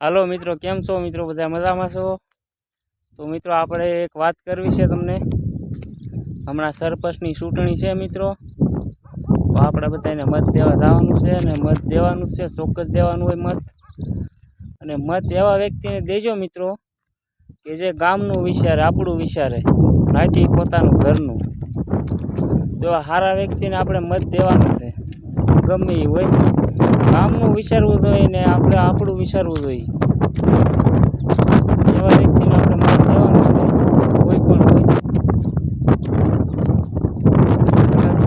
હાલો મિત્રો, કેમ છો મિત્રો? બધા મજામાં છો? તો મિત્રો આપણે એક વાત કરવી છે તમને. હમણાં સરપંચની ચૂંટણી છે મિત્રો, તો આપણે બધાને મત દેવા જવાનું છે અને મત દેવાનું છે, ચોક્કસ દેવાનું હોય મત. અને મત એવા વ્યક્તિને દેજો મિત્રો કે જે ગામનું વિચારે, આપણું વિચારે, નાથી પોતાનું ઘરનું. જો સારા વ્યક્તિને આપણે મત દેવાનું છે, ગમે એ હોય, ગામનું વિચારવું જોઈએ ને આપણે આપણું વિચારવું જોઈએ. એવા વ્યક્તિને આપણે મત દેવાનું છે, કોઈ પણ હોય.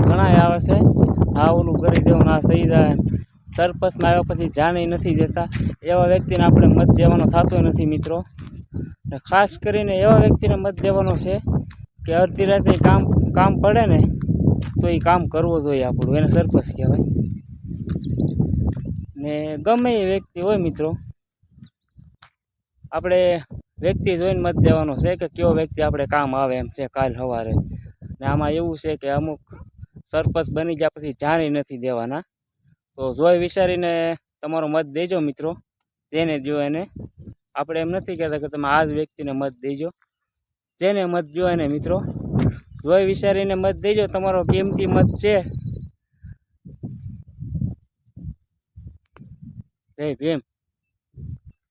ઘણા આવે છે, આ ઓલું કરી દેવું, આ થઈ જાય. સરપંચમાં આવ્યા પછી જાણી નથી દેતા, એવા વ્યક્તિને આપણે મત દેવાનો થતો નથી મિત્રો. ને ખાસ કરીને એવા વ્યક્તિને મત દેવાનો છે કે અડધી રાતે કામ પડે ને તો એ કામ કરવો જોઈએ આપણું, એને સરપંચ કહેવાય. ને ગમે એ વ્યક્તિ હોય મિત્રો, આપણે વ્યક્તિ જોઈને મત દેવાનો છે કે કયો વ્યક્તિ આપણે કામ આવે એમ છે કાલ સવારે. ને આમાં એવું છે કે અમુક સરપંચ બની ગયા પછી જાણી નથી દેવાના. તો જોઈ વિચારીને તમારો મત દેજો મિત્રો, જેને જો એને. આપણે એમ નથી કહેતા કે તમે આ જ વ્યક્તિને મત દેજો, જેને મત જો એને મિત્રો. જોઈ વિચારીને મત દેજો, તમારો કિંમતી મત છે. જય ભીમ.